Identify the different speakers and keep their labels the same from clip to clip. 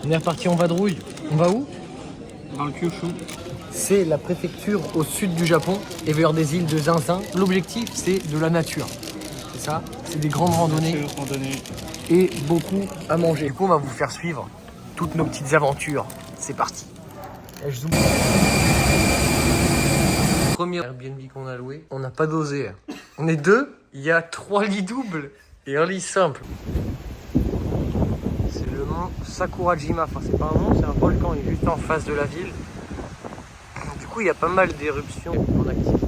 Speaker 1: On est reparti en vadrouille. On va où?
Speaker 2: Dans le Kyushu.
Speaker 1: C'est la préfecture au sud du Japon et vers des îles de Zinzin. L'objectif, c'est de la nature. C'est ça, c'est des grandes randonnées et beaucoup à manger. Du coup, on va vous faire suivre toutes nos petites aventures. C'est parti. Et je zoome. Premier Airbnb qu'on a loué, on n'a pas dosé. On est deux, il y a 3 lits doubles et un lit simple. C'est le mont Sakurajima. Enfin, c'est pas un mont, c'est un volcan. Il est juste en face de la ville. Donc, du coup, il y a pas mal d'éruptions en activité.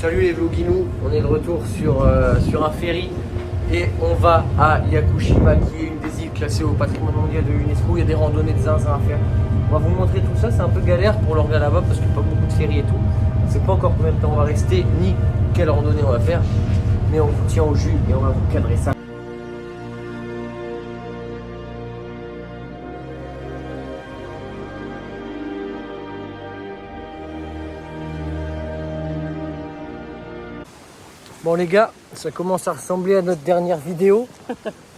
Speaker 1: Salut les vloginous, on est de retour sur un ferry et on va à Yakushima qui est une des îles classées au patrimoine mondial de l'UNESCO. Il y a des randonnées de zinzin à faire. On va vous montrer tout ça, c'est un peu galère pour l'orga là-bas parce qu'il n'y a pas beaucoup de ferries et tout. On ne sait pas encore combien de temps on va rester ni quelle randonnée on va faire, mais on vous tient au jus et on va vous cadrer ça. Bon les gars, ça commence à ressembler à notre dernière vidéo.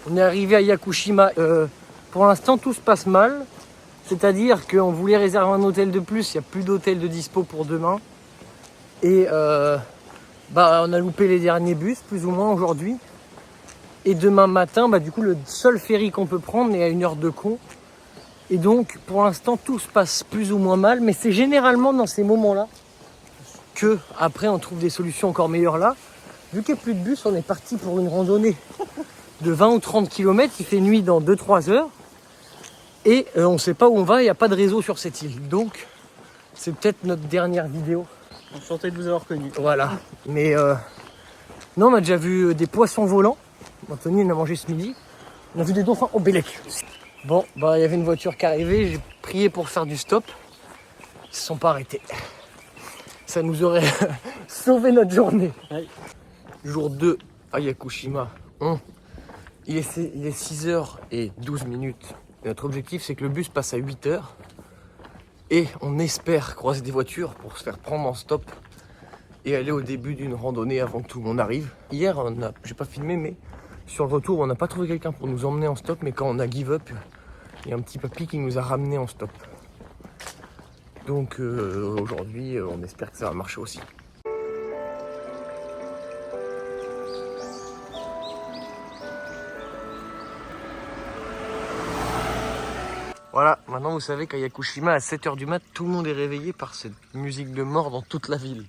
Speaker 1: On est arrivé à Yakushima. Pour l'instant, tout se passe mal. C'est-à-dire qu'on voulait réserver un hôtel de plus. Il n'y a plus d'hôtel de dispo pour demain. Et on a loupé les derniers bus, plus ou moins aujourd'hui. Et demain matin, du coup, le seul ferry qu'on peut prendre est à 1 heure de con. Et donc, pour l'instant, tout se passe plus ou moins mal. Mais c'est généralement dans ces moments-là que après on trouve des solutions encore meilleures là. Vu qu'il n'y a plus de bus, on est parti pour une randonnée de 20 ou 30 km. Il fait nuit dans 2-3 heures. Et on ne sait pas où on va, il n'y a pas de réseau sur cette île. Donc, c'est peut-être notre dernière vidéo.
Speaker 2: Enchanté de vous avoir connu.
Speaker 1: Voilà. Mais non, on a déjà vu des poissons volants. Anthony en a mangé ce midi. On a vu des dauphins au Bélec. Bon, il y avait une voiture qui arrivait. J'ai prié pour faire du stop. Ils ne se sont pas arrêtés. Ça nous aurait sauvé notre journée.
Speaker 2: Ouais.
Speaker 1: Jour 2 à Yakushima. Il est 6h12. Et notre objectif, c'est que le bus passe à 8h. Et on espère croiser des voitures pour se faire prendre en stop et aller au début d'une randonnée avant que tout le monde arrive. Hier, j'ai pas filmé, mais sur le retour, on n'a pas trouvé quelqu'un pour nous emmener en stop. Mais quand on a give up, il y a un petit papy qui nous a ramené en stop. Donc aujourd'hui, on espère que ça va marcher aussi. Voilà, maintenant vous savez qu'à Yakushima, à 7h du mat, tout le monde est réveillé par cette musique de mort dans toute la ville.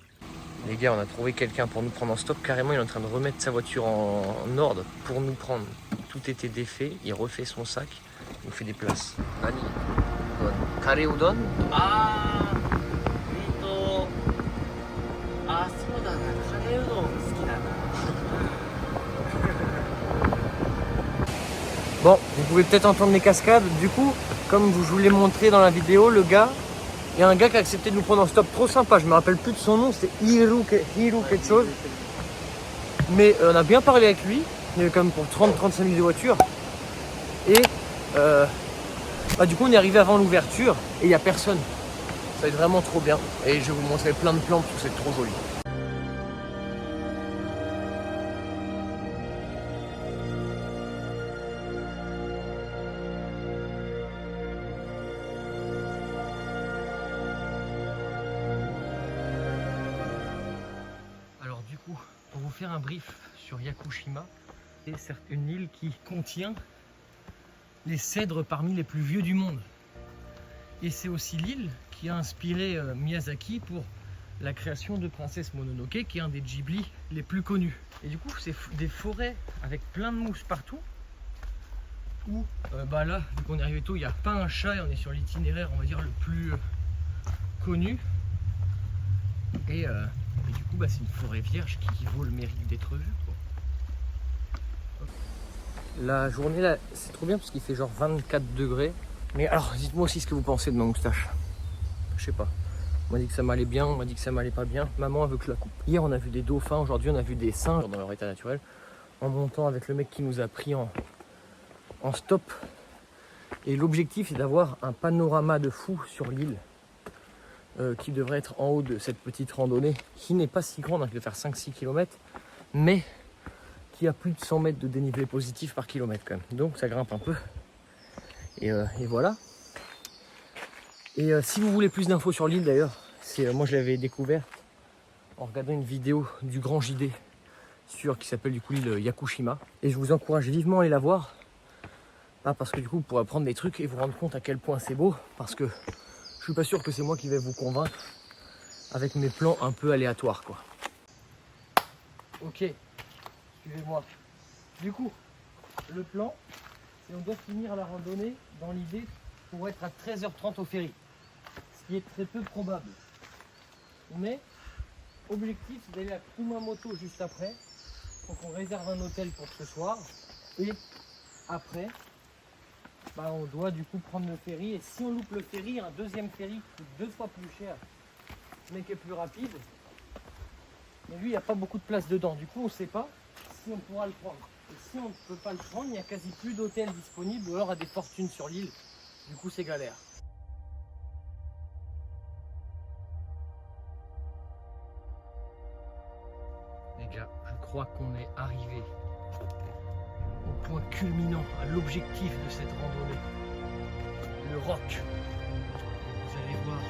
Speaker 1: Les gars, on a trouvé quelqu'un pour nous prendre en stop. Carrément, il est en train de remettre sa voiture en ordre pour nous prendre. Tout était défait, il refait son sac, il nous fait des places. Nani? Kare udon? Ah, Rito. Ah, so da na, kare udon suki da na. Bon, vous pouvez peut-être entendre les cascades. Du coup, comme je vous l'ai montré dans la vidéo, il y a un gars qui a accepté de nous prendre en stop, trop sympa, je me rappelle plus de son nom, c'était Hiru quelque chose. Mais on a bien parlé avec lui, il y avait quand même pour 30-35 minutes de voiture. Et du coup on est arrivé avant l'ouverture et il n'y a personne. Ça va être vraiment trop bien. Et je vais vous montrer plein de plantes, tout c'est trop joli. Pour vous faire un brief sur Yakushima, c'est une île qui contient les cèdres parmi les plus vieux du monde. Et c'est aussi l'île qui a inspiré Miyazaki pour la création de Princesse Mononoke, qui est un des Ghibli les plus connus. Et du coup, c'est des forêts avec plein de mousses partout. Où, là, vu qu'on est arrivé tôt, il n'y a pas un chat et on est sur l'itinéraire, on va dire, le plus connu. Et du coup, c'est une forêt vierge qui vaut le mérite d'être vue, quoi. La journée là, c'est trop bien parce qu'il fait genre 24 degrés. Mais alors, dites-moi aussi ce que vous pensez de ma moustache. Je sais pas. On m'a dit que ça m'allait bien, on m'a dit que ça m'allait pas bien. Maman elle veut que je la coupe. Hier, on a vu des dauphins, aujourd'hui, on a vu des singes dans leur état naturel. En montant avec le mec qui nous a pris en stop. Et l'objectif, c'est d'avoir un panorama de fou sur l'île. qui devrait être en haut de cette petite randonnée, qui n'est pas si grande, hein, qui doit faire 5-6 km, mais qui a plus de 100 mètres de dénivelé positif par kilomètre quand même. Donc ça grimpe un peu. Et voilà. Et si vous voulez plus d'infos sur l'île d'ailleurs, moi je l'avais découvert en regardant une vidéo du Grand JD qui s'appelle du coup l'île Yakushima. Et je vous encourage vivement à aller la voir. Parce que du coup vous pourrez apprendre des trucs et vous rendre compte à quel point c'est beau. Parce que je suis pas sûr que c'est moi qui vais vous convaincre avec mes plans un peu aléatoires quoi. Ok, suivez-moi. Du coup, le plan, c'est on doit finir la randonnée dans l'idée pour être à 13h30 au ferry. Ce qui est très peu probable. Mais, objectif, c'est d'aller à Kumamoto juste après. Donc on réserve un hôtel pour ce soir. Et après, on doit du coup prendre le ferry. Et si on loupe le ferry, un deuxième ferry qui coûte 2 fois plus cher, mais qui est plus rapide. Mais lui, il n'y a pas beaucoup de place dedans. Du coup, on ne sait pas si on pourra le prendre. Et si on ne peut pas le prendre, il n'y a quasi plus d'hôtels disponibles ou alors à des fortunes sur l'île. Du coup, c'est galère. Les gars, je crois qu'on est arrivé au point culminant, à l'objectif de cette randonnée. Le roc. Vous allez voir.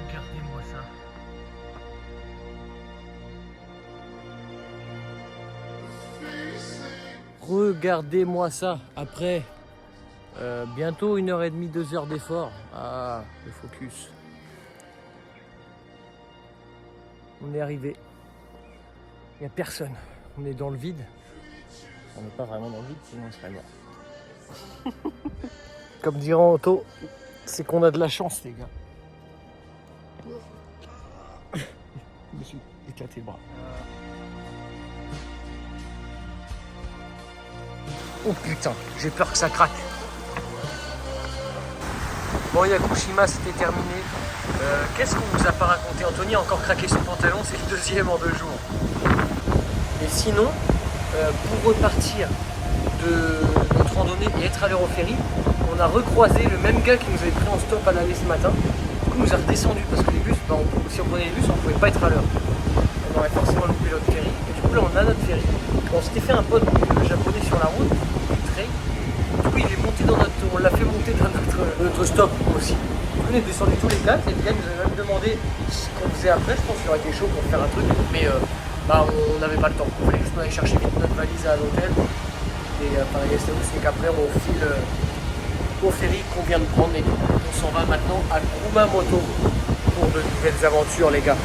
Speaker 1: Regardez-moi ça. Regardez-moi ça. Après bientôt 1h30, 2 heures d'effort. Ah, le focus. On est arrivé. Il n'y a personne. On est dans le vide. On n'est pas vraiment dans le vide, sinon on serait mort. Comme dirait Anto, c'est qu'on a de la chance, les gars. Je me suis éclaté le bras. Oh putain, j'ai peur que ça craque. Bon, Yakushima, c'était terminé. Qu'est-ce qu'on vous a pas raconté? Anthony a encore craqué son pantalon, c'est le deuxième en 2 jours. Et sinon, pour repartir de notre randonnée et être à l'heure au ferry, on a recroisé le même gars qui nous avait pris en stop à l'aller ce matin. Du coup, il nous a redescendu parce que les bus, si on prenait les bus, on ne pouvait pas être à l'heure. On aurait forcément loupé notre ferry. Et du coup, là, on a notre ferry. On s'était fait un pote japonais sur la route, du coup, il est monté on l'a fait monter dans notre stop aussi. On est descendu tous les 4 et le gars nous a même demandé ce qu'on faisait après. Je pense qu'il aurait été chaud pour faire un truc, mais on n'avait pas le temps. Il fallait juste aller chercher vite notre valise à l'hôtel. Et c'est qu'après on file au ferry qu'on vient de prendre et on s'en va maintenant à Kumamoto pour de nouvelles aventures, les gars.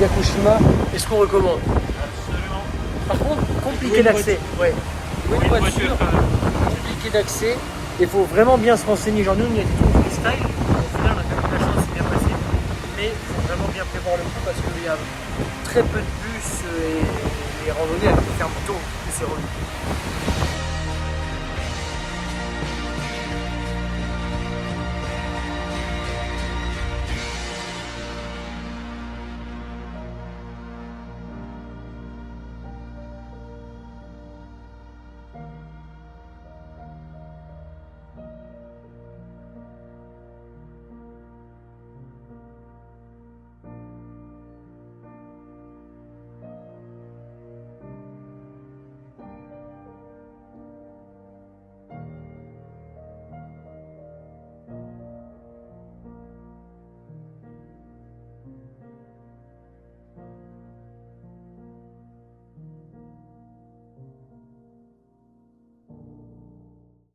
Speaker 1: Yakushima, est-ce qu'on recommande?
Speaker 2: Absolument.
Speaker 1: Par contre, compliqué d'accès. Ouais. Une voiture, compliqué d'accès. Il faut vraiment bien se renseigner. Genre nous, il y a des trucs freestyle. Au final, on a quand même la chance, c'est bien passé. Mais il faut vraiment bien prévoir le coup parce qu'il y a très peu de bus et les randonnées elles ferment tôt. C'est relou.